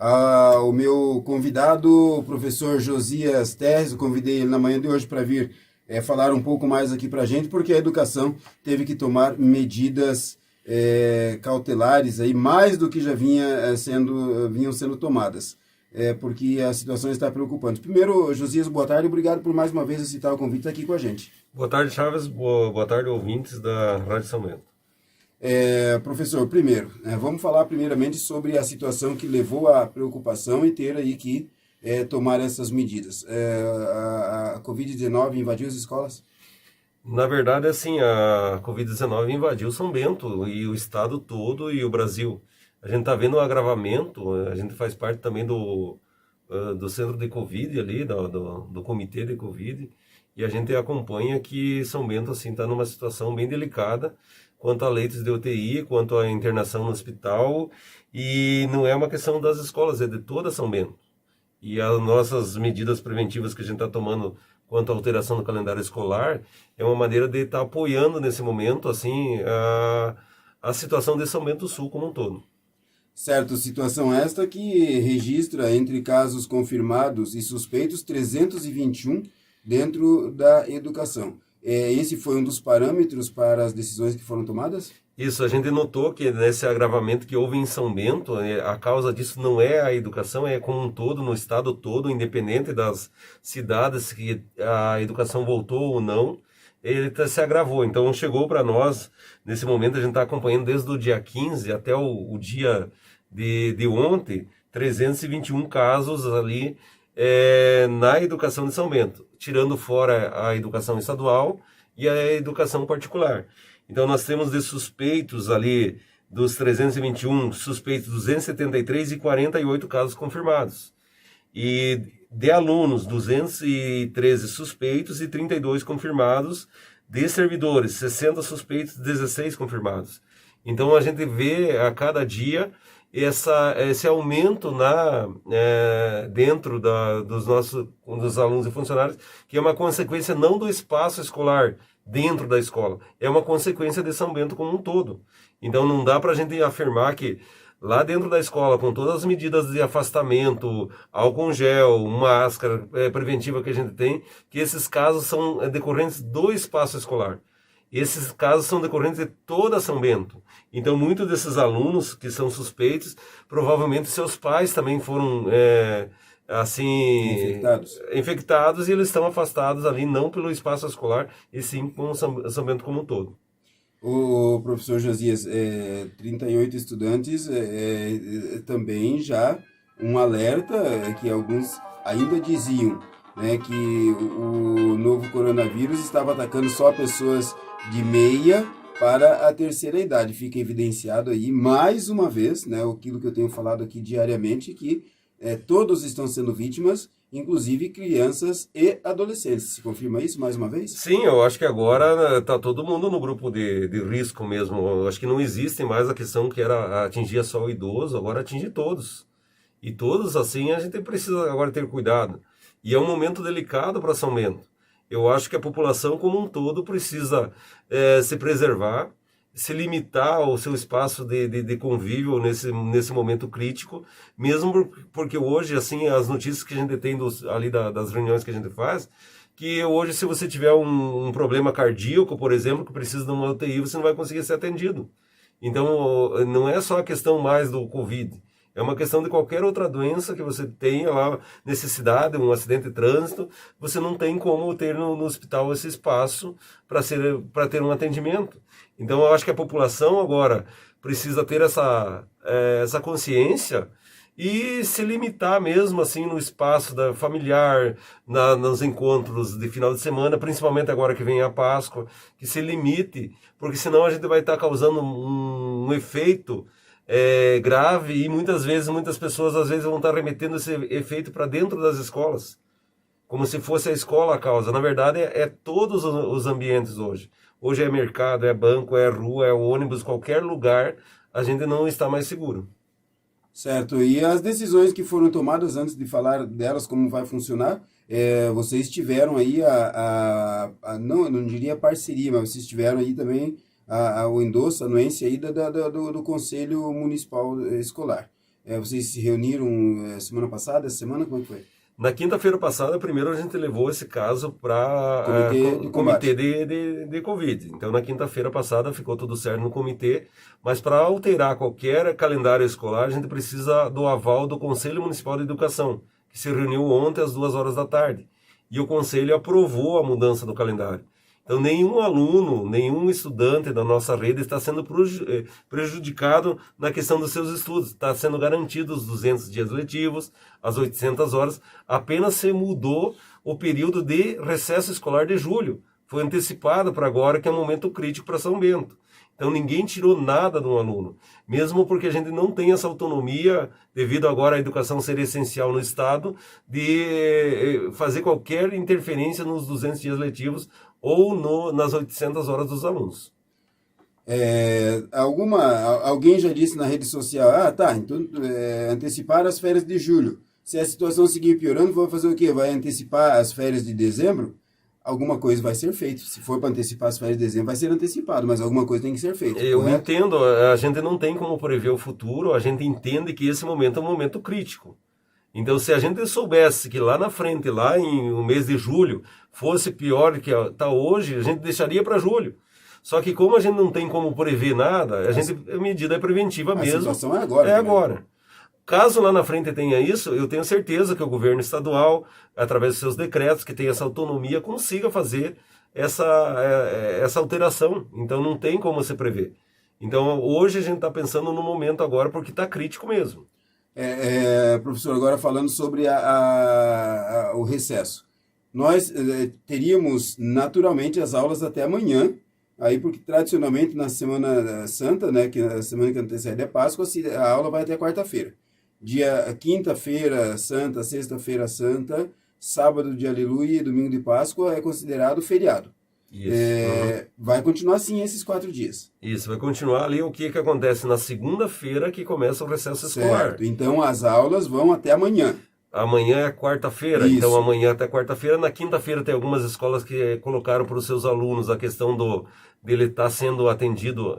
O meu convidado, o professor Josias Terres, eu convidei ele na manhã de hoje para vir falar um pouco mais aqui para a gente, porque a educação teve que tomar medidas cautelares aí, mais do que já vinham sendo tomadas, porque a situação está preocupante. Primeiro, Josias, boa tarde, obrigado por mais uma vez aceitar o convite aqui com a gente. Boa tarde, Chaves. Boa tarde, ouvintes da Rádio São Bento. Professor, primeiro, vamos falar primeiramente sobre a situação que levou à preocupação e ter aí que tomar essas medidas. A Covid-19 invadiu as escolas? Na verdade, assim, a Covid-19 invadiu São Bento e o estado todo e o Brasil. A gente está vendo um agravamento, a gente faz parte também do centro de Covid ali, do comitê de Covid, e a gente acompanha que São Bento assim está numa situação bem delicada quanto a leitos de UTI, quanto à internação no hospital, e não é uma questão das escolas, é de toda São Bento. E as nossas medidas preventivas que a gente está tomando quanto à alteração do calendário escolar é uma maneira de estar apoiando nesse momento assim a situação de São Bento do Sul como um todo. Certo, situação esta que registra entre casos confirmados e suspeitos 321 dentro da educação. Esse foi um dos parâmetros para as decisões que foram tomadas? Isso, a gente notou que nesse agravamento que houve em São Bento, a causa disso não é a educação, é como um todo, no estado todo, independente das cidades que a educação voltou ou não, ele se agravou. Então chegou para nós, nesse momento a gente está acompanhando desde o dia 15 até o dia de ontem, 321 casos ali na educação de São Bento, tirando fora a educação estadual e a educação particular. Então nós temos de suspeitos ali, dos 321 suspeitos, 273 e 48 casos confirmados. E de alunos, 213 suspeitos e 32 confirmados. De servidores, 60 suspeitos, 16 confirmados. Então a gente vê a cada dia esse aumento dentro dos alunos e funcionários, que é uma consequência não do espaço escolar dentro da escola, é uma consequência de São Bento como um todo. Então não dá para a gente afirmar que lá dentro da escola, com todas as medidas de afastamento, álcool gel, máscara preventiva que a gente tem, que esses casos são decorrentes do espaço escolar. Esses casos são decorrentes de toda São Bento. Então, muitos desses alunos que são suspeitos, provavelmente seus pais também foram infectados e eles estão afastados ali, não pelo espaço escolar, e sim com São Bento como um todo. O professor Josias, 38 estudantes, também já um alerta que alguns ainda diziam, né, que o novo coronavírus estava atacando só pessoas de meia para a terceira idade. Fica evidenciado aí, mais uma vez, né, aquilo que eu tenho falado aqui diariamente, que todos estão sendo vítimas, inclusive crianças e adolescentes. Se confirma isso mais uma vez? Sim, eu acho que agora está todo mundo no grupo de risco mesmo. Eu acho que não existe mais a questão que era atingir só o idoso, agora atinge todos. E todos, assim, a gente precisa agora ter cuidado. E é um momento delicado para São Bento. Eu acho que a população como um todo precisa se preservar, se limitar ao seu espaço de convívio nesse momento crítico, mesmo porque hoje, assim, as notícias que a gente tem das reuniões que a gente faz, que hoje se você tiver um problema cardíaco, por exemplo, que precisa de uma UTI, você não vai conseguir ser atendido. Então, não é só a questão mais do Covid, é uma questão de qualquer outra doença que você tenha lá, necessidade, um acidente de trânsito, você não tem como ter no hospital esse espaço para ter um atendimento. Então eu acho que a população agora precisa ter essa consciência e se limitar mesmo assim no espaço familiar, nos encontros de final de semana, principalmente agora que vem a Páscoa, que se limite, porque senão a gente vai estar causando um efeito grave e muitas pessoas às vezes vão estar remetendo esse efeito para dentro das escolas, como se fosse a escola a causa. Na verdade é todos os ambientes hoje. Hoje é mercado, é banco, é rua, é ônibus, qualquer lugar a gente não está mais seguro. Certo, e as decisões que foram tomadas, antes de falar delas, como vai funcionar, vocês tiveram aí não diria parceria, mas vocês tiveram aí também o endosso, a anuência aí do Conselho Municipal Escolar. Vocês se reuniram semana passada, essa semana, como é que foi? Na quinta-feira passada, primeiro a gente levou esse caso para Comitê de Covid. Então, na quinta-feira passada ficou tudo certo no comitê, mas para alterar qualquer calendário escolar, a gente precisa do aval do Conselho Municipal de Educação, que se reuniu ontem às 2 horas da tarde. E o Conselho aprovou a mudança do calendário. Então, nenhum aluno, nenhum estudante da nossa rede está sendo prejudicado na questão dos seus estudos. Está sendo garantido os 200 dias letivos, as 800 horas. Apenas se mudou o período de recesso escolar de julho. Foi antecipado para agora, que é um momento crítico para São Bento. Então, ninguém tirou nada do aluno, mesmo porque a gente não tem essa autonomia, devido agora à educação ser essencial no Estado, de fazer qualquer interferência nos 200 dias letivos ou nas 800 horas dos alunos. Alguém já disse na rede social, então antecipar as férias de julho. Se a situação seguir piorando, vai fazer o quê? Vai antecipar as férias de dezembro? Alguma coisa vai ser feita. Se for para antecipar as férias de dezembro, vai ser antecipado, mas alguma coisa tem que ser feita. Eu correto? entendo, a gente não tem como prever o futuro, a gente entende que esse momento é um momento crítico. Então, se a gente soubesse que lá na frente, lá no mês de julho, fosse pior do que está hoje, a gente deixaria para julho. Só que como a gente não tem como prever nada, a medida é preventiva mesmo. A situação é agora. É agora. Caso lá na frente tenha isso, eu tenho certeza que o governo estadual, através dos seus decretos, que tem essa autonomia, consiga fazer essa alteração. Então não tem como se prever. Então hoje a gente está pensando no momento agora porque está crítico mesmo. Professor, agora falando sobre o recesso. Nós teríamos naturalmente as aulas até amanhã, aí porque tradicionalmente na Semana Santa, né, que a semana que antecede a Páscoa, a aula vai até quarta-feira. Quinta-feira Santa, sexta-feira Santa, sábado de Aleluia e domingo de Páscoa é considerado feriado. Isso. Vai continuar assim esses 4 dias. Isso, vai continuar ali o que acontece na segunda-feira que começa o recesso escolar. Certo, então as aulas vão até amanhã. Amanhã é quarta-feira, então amanhã até quarta-feira. Na quinta-feira tem algumas escolas que colocaram para os seus alunos a questão dele estar sendo atendido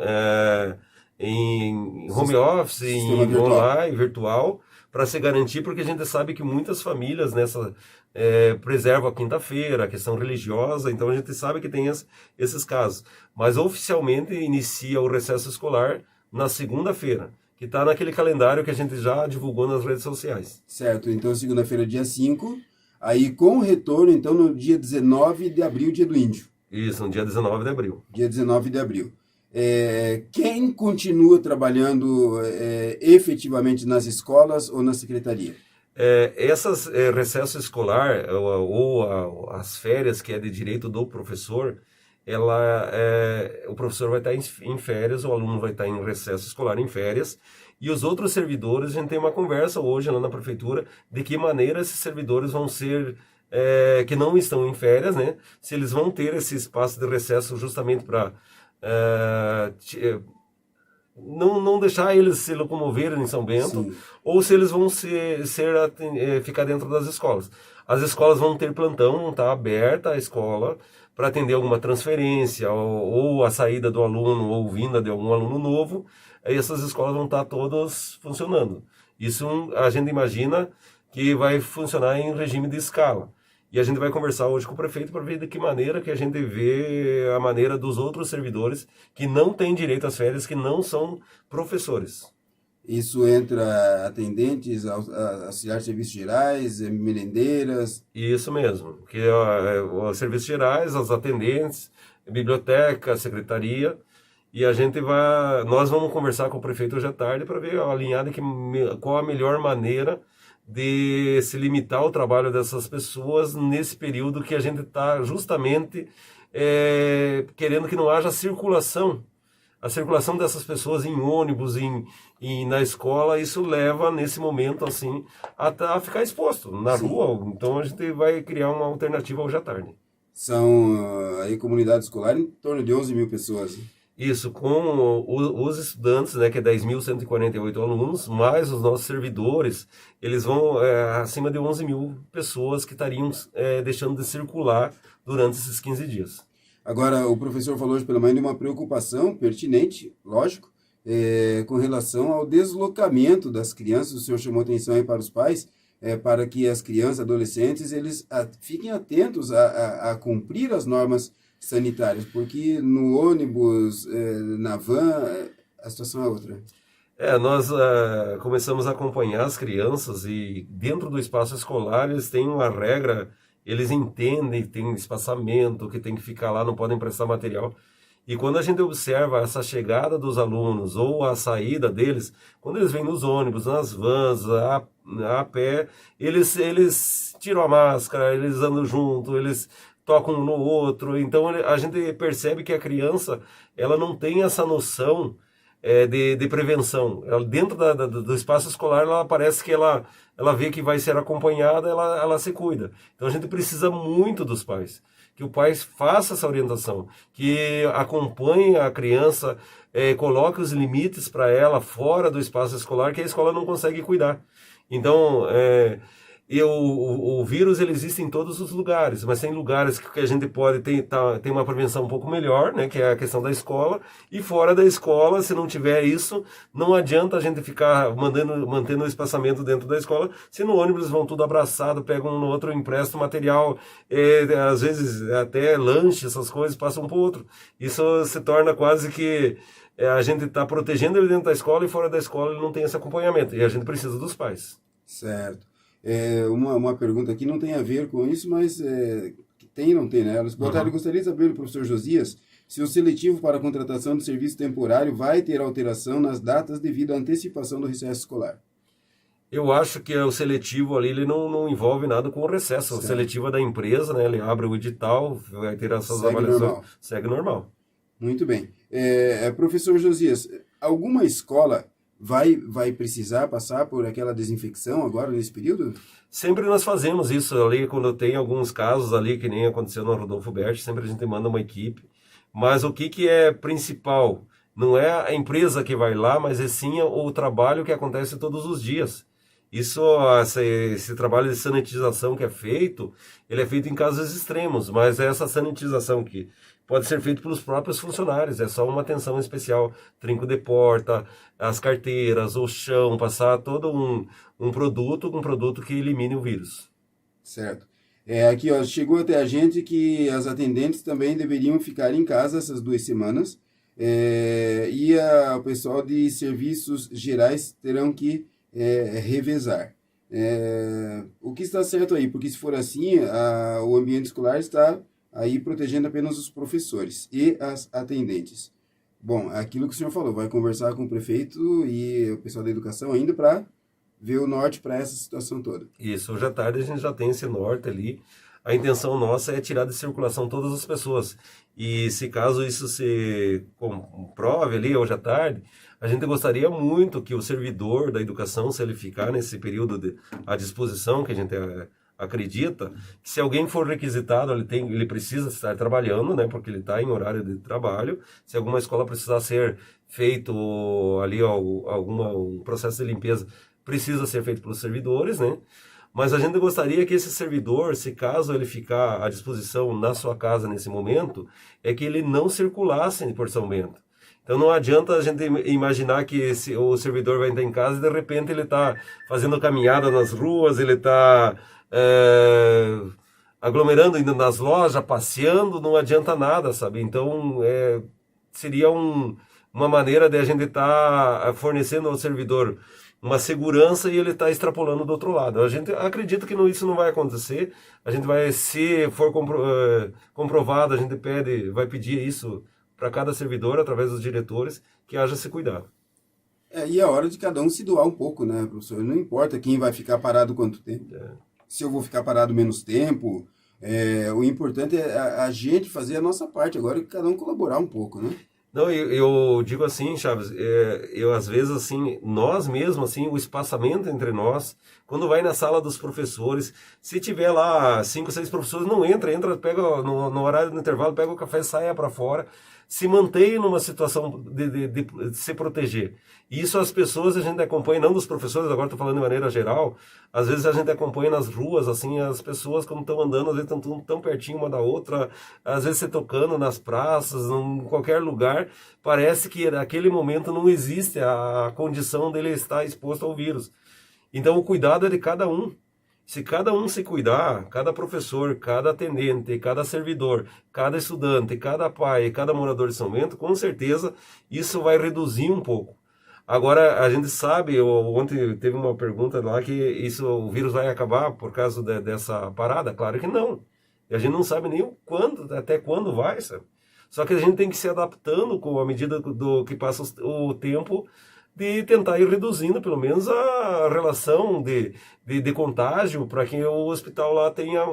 em home office, em online, virtual, para se garantir, porque a gente sabe que muitas famílias preservam a quinta-feira, a questão religiosa, então a gente sabe que tem esses casos. Mas oficialmente inicia o recesso escolar na segunda-feira, que está naquele calendário que a gente já divulgou nas redes sociais. Certo, então segunda-feira, dia 5, aí com retorno, então, no dia 19 de abril, dia do Índio. Isso, no dia 19 de abril. Dia 19 de abril. Quem continua trabalhando efetivamente nas escolas ou na secretaria? Essas recesso escolar ou as férias, que é de direito do professor, o professor vai estar em férias, o aluno vai estar em recesso escolar em férias, e os outros servidores, a gente tem uma conversa hoje lá na prefeitura de que maneira esses servidores vão ser, que não estão em férias, né? Se eles vão ter esse espaço de recesso justamente para não deixar eles se locomoverem em São Bento, sim, ou se eles vão ficar dentro das escolas. As escolas vão ter plantão, está aberta a escola para atender alguma transferência, ou a saída do aluno, ou vinda de algum aluno novo, aí essas escolas vão estar todas funcionando. Isso a gente imagina que vai funcionar em regime de escala. E a gente vai conversar hoje com o prefeito para ver de que maneira que a gente vê a maneira dos outros servidores que não têm direito às férias, que não são professores. Isso entra atendentes, auxiliares de serviços gerais, merendeiras? Isso mesmo, que os serviços gerais, os atendentes, biblioteca, secretaria, e nós vamos conversar com o prefeito hoje à tarde para ver alinhado qual a melhor maneira de se limitar o trabalho dessas pessoas nesse período que a gente está justamente querendo que não haja circulação. A circulação dessas pessoas em ônibus, na escola, isso leva, nesse momento, assim, a ficar exposto na Sim. rua. Então, a gente vai criar uma alternativa hoje à tarde. São, aí, comunidade escolar em torno de 11 mil pessoas. Isso, com os estudantes, né, que é 10.148 alunos, mais os nossos servidores, eles vão acima de 11 mil pessoas que estariam deixando de circular durante esses 15 dias. Agora, o professor falou hoje pela manhã de uma preocupação pertinente, lógico, com relação ao deslocamento das crianças. O senhor chamou atenção aí para os pais, para que as crianças, adolescentes, eles fiquem atentos a cumprir as normas sanitárias, porque no ônibus, na van, a situação é outra. Nós começamos a acompanhar as crianças e dentro do espaço escolar eles têm uma regra, eles entendem que tem espaçamento, que tem que ficar lá, não podem prestar material. E quando a gente observa essa chegada dos alunos ou a saída deles, quando eles vêm nos ônibus, nas vans, a pé, eles tiram a máscara, eles andam junto, eles tocam um no outro. Então a gente percebe que a criança ela não tem essa noção de prevenção. Ela, dentro do espaço escolar, ela parece que ela vê que vai ser acompanhada, ela se cuida. Então a gente precisa muito dos pais. Que o pai faça essa orientação, que acompanhe a criança, coloque os limites para ela fora do espaço escolar, que a escola não consegue cuidar. Então, o vírus ele existe em todos os lugares, mas tem lugares que a gente pode ter uma prevenção um pouco melhor, né, que é a questão da escola, e fora da escola, se não tiver isso, não adianta a gente ficar mantendo o espaçamento dentro da escola, se no ônibus vão tudo abraçado, pegam um no outro, emprestam material, às vezes até lanche, essas coisas, passam um para o outro. Isso se torna quase que a gente está protegendo ele dentro da escola e fora da escola ele não tem esse acompanhamento, e a gente precisa dos pais. Certo. Uma pergunta aqui não tem a ver com isso, mas tem e não tem, né? Boa tarde, gostaria de saber do professor Josias se o seletivo para a contratação de serviço temporário vai ter alteração nas datas devido à antecipação do recesso escolar. Eu acho que o seletivo ali ele não envolve nada com o recesso. Certo. O seletivo é da empresa, né? Ele abre o edital, vai ter essas avaliações. Normal. Segue normal. Muito bem. Professor Josias, alguma escola vai precisar passar por aquela desinfecção agora nesse período? Sempre nós fazemos isso ali, quando tem alguns casos ali, que nem aconteceu no Rodolfo Berti, sempre a gente manda uma equipe. Mas o que é principal? Não é a empresa que vai lá, mas é sim o trabalho que acontece todos os dias. Esse trabalho de sanitização que é feito, ele é feito em casos extremos, mas essa sanitização que pode ser feita pelos próprios funcionários, é só uma atenção especial, trinco de porta, as carteiras, o chão, passar todo um produto que elimine o vírus. Certo. Aqui chegou até a gente que as atendentes também deveriam ficar em casa essas 2 semanas, e o pessoal de serviços gerais terão que revezar. O que está certo aí? Porque se for assim, o ambiente escolar está aí protegendo apenas os professores e as atendentes. Bom, aquilo que o senhor falou, vai conversar com o prefeito e o pessoal da educação ainda para ver o norte para essa situação toda. Isso, hoje à tarde a gente já tem esse norte ali. A intenção nossa é tirar de circulação todas as pessoas. E se caso isso se comprove ali hoje à tarde, a gente gostaria muito que o servidor da educação, se ele ficar nesse período à disposição, que a gente acredita, que se alguém for requisitado, ele precisa estar trabalhando, né, porque ele está em horário de trabalho. Se alguma escola precisar ser feito ali um processo de limpeza, precisa ser feito pelos servidores, né? Mas a gente gostaria que esse servidor, se caso ele ficar à disposição na sua casa nesse momento, é que ele não circulasse por São Bento. Então não adianta a gente imaginar que o servidor vai entrar em casa e de repente ele está fazendo caminhada nas ruas, ele está aglomerando, indo nas lojas, passeando, não adianta nada, sabe? Então seria uma maneira de a gente estar fornecendo ao servidor uma segurança e ele está extrapolando do outro lado. A gente acredita que isso não vai acontecer. A gente vai, se for comprovado, a gente vai pedir isso para cada servidor, através dos diretores, que haja esse cuidado. E é hora de cada um se doar um pouco, né, professor? Não importa quem vai ficar parado quanto tempo. Se eu vou ficar parado menos tempo, o importante é a gente fazer a nossa parte agora e cada um colaborar um pouco, né? Não, eu digo assim, Chaves, eu às vezes assim, nós mesmos, assim, o espaçamento entre nós, quando vai na sala dos professores, se tiver lá 5, 6 professores, não entra, pega no horário do intervalo, pega o café e saia para fora, se mantém numa situação de se proteger. E isso as pessoas a gente acompanha, não dos professores, agora estou falando de maneira geral, às vezes a gente acompanha nas ruas, assim, as pessoas como estão andando, às vezes estão tão pertinho uma da outra, às vezes você tocando nas praças, em qualquer lugar, escolar, parece que naquele momento não existe a condição dele estar exposto ao vírus. Então o cuidado é de cada um. Se cada um se cuidar, cada professor, cada atendente, cada servidor, cada estudante, cada pai, cada morador de São Bento, com certeza isso vai reduzir um pouco. Agora, a gente sabe, ontem teve uma pergunta lá que o vírus vai acabar por causa dessa parada. Claro que não. E a gente não sabe nem até quando vai, sabe? Só que a gente tem que se adaptando com a medida do que passa o tempo, de tentar ir reduzindo, pelo menos, a relação de contágio, para que o hospital lá tenha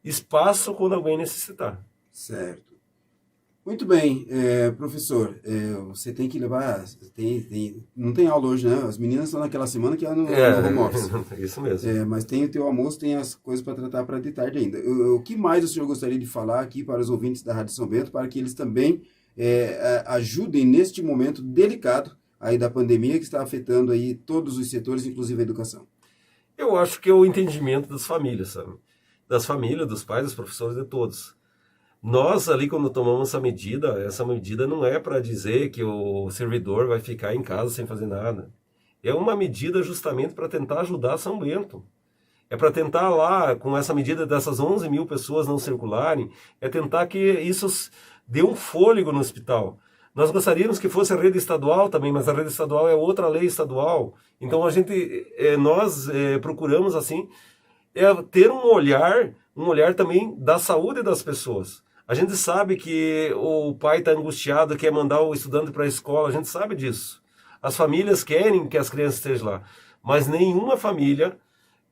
espaço quando alguém necessitar. Certo. Muito bem, professor, você tem que levar, não tem aula hoje, né? As meninas estão naquela semana que é no home office. Isso mesmo. Mas tem o teu almoço, tem as coisas para tratar para de tarde ainda. O que mais o senhor gostaria de falar aqui para os ouvintes da Rádio São Bento, para que eles também ajudem neste momento delicado aí da pandemia que está afetando aí todos os setores, inclusive a educação? Eu acho que é o entendimento das famílias, sabe? Das famílias, dos pais, dos professores, de todos. Nós ali, quando tomamos essa medida não é para dizer que o servidor vai ficar em casa sem fazer nada. É uma medida justamente para tentar ajudar São Bento. É para tentar lá, com essa medida dessas 11 mil pessoas não circularem, é tentar que isso dê um fôlego no hospital. Nós gostaríamos que fosse a rede estadual também, mas a rede estadual é outra lei estadual. Então nós procuramos assim ter um olhar também da saúde das pessoas. A gente sabe que o pai está angustiado, quer mandar o estudante para a escola, a gente sabe disso. As famílias querem que as crianças estejam lá, mas nenhuma família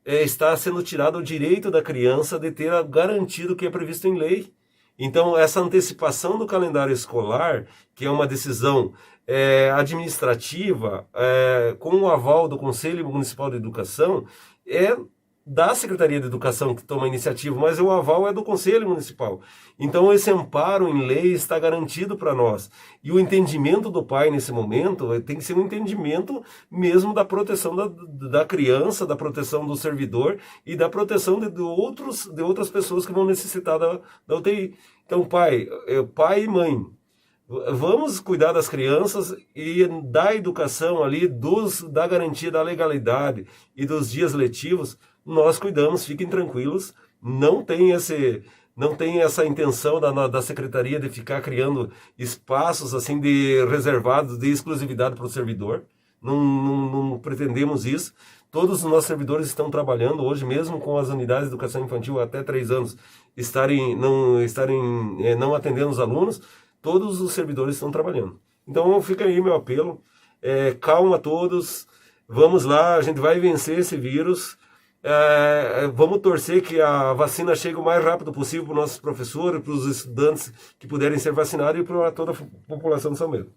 está sendo tirado o direito da criança de ter garantido o que é previsto em lei. Então, essa antecipação do calendário escolar, que é uma decisão administrativa, com o aval do Conselho Municipal de Educação, é da Secretaria de Educação que toma a iniciativa, mas o aval é do Conselho Municipal. Então, esse amparo em lei está garantido para nós. E o entendimento do pai nesse momento tem que ser um entendimento mesmo da proteção da criança, da proteção do servidor e da proteção de outras pessoas que vão necessitar da UTI. Então, pai e mãe, vamos cuidar das crianças e da educação ali, da garantia da legalidade e dos dias letivos. Nós cuidamos, fiquem tranquilos, não tem essa intenção da secretaria de ficar criando espaços assim reservados de exclusividade para o servidor. Não pretendemos isso. Todos os nossos servidores estão trabalhando hoje, mesmo com as unidades de educação infantil até 3 anos não atendendo os alunos, todos os servidores estão trabalhando. Então fica aí meu apelo, calma a todos, vamos lá, a gente vai vencer esse vírus. Vamos torcer que a vacina chegue o mais rápido possível para os nossos professores, para os estudantes que puderem ser vacinados e para toda a população de São Bento.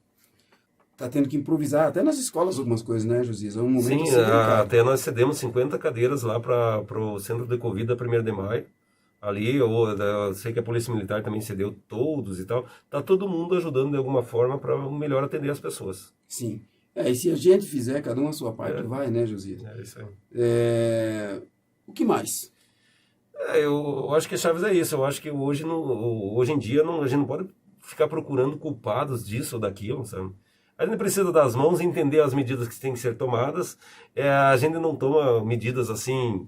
Está tendo que improvisar até nas escolas algumas coisas, né, Josias? É um momento. Sim, até nós cedemos 50 cadeiras lá para o centro de Covid da 1º de maio. Ali, eu sei que a Polícia Militar também cedeu todos e tal. Está todo mundo ajudando de alguma forma para melhor atender as pessoas. Sim. E se a gente fizer, cada um a sua parte, vai, né, Josias? É isso aí. O que mais? Eu acho que a Chaves é isso. Eu acho que hoje em dia a gente não pode ficar procurando culpados disso ou daquilo, sabe? A gente precisa das mãos e entender as medidas que têm que ser tomadas. A gente não toma medidas assim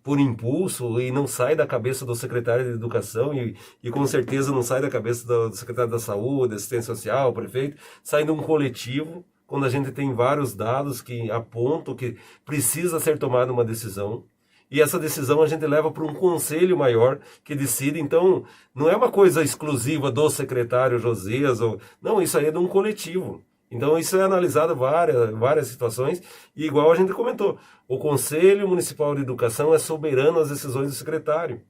por impulso e não sai da cabeça do secretário de Educação e com certeza não sai da cabeça do secretário da Saúde, Assistência Social, prefeito, sai de um coletivo, quando a gente tem vários dados que apontam que precisa ser tomada uma decisão. E essa decisão a gente leva para um conselho maior que decide. Então, não é uma coisa exclusiva do secretário Josias. Não, isso aí é de um coletivo. Então, isso é analisado várias situações. E igual a gente comentou, o Conselho Municipal de Educação é soberano às decisões do secretário.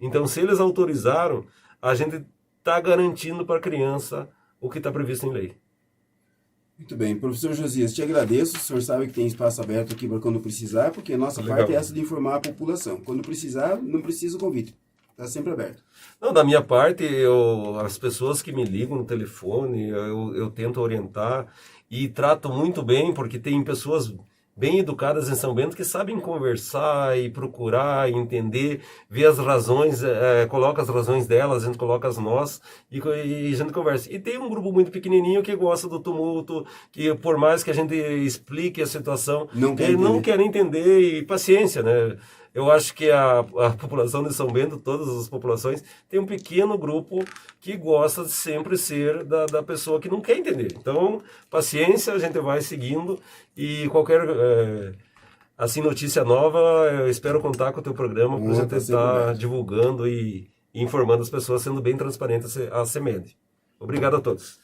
Então, se eles autorizaram, a gente está garantindo para a criança o que está previsto em lei. Muito bem. Professor Josias, te agradeço. O senhor sabe que tem espaço aberto aqui para quando precisar, porque a nossa parte é essa de informar a população. Quando precisar, não precisa o convite. Está sempre aberto. Não, da minha parte, as pessoas que me ligam no telefone, eu tento orientar e trato muito bem, porque tem pessoas bem educadas em São Bento, que sabem conversar e procurar, e entender, ver as razões, coloca as razões delas, a gente coloca as nós e a gente conversa. E tem um grupo muito pequenininho que gosta do tumulto, que por mais que a gente explique a situação, ele não quer entender, e paciência, né? Eu acho que a população de São Bento, todas as populações, tem um pequeno grupo que gosta de sempre ser da pessoa que não quer entender. Então, paciência, a gente vai seguindo e qualquer assim notícia nova, eu espero contar com o teu programa para a gente estar divulgando e informando as pessoas, sendo bem transparente a semente. Obrigado a todos.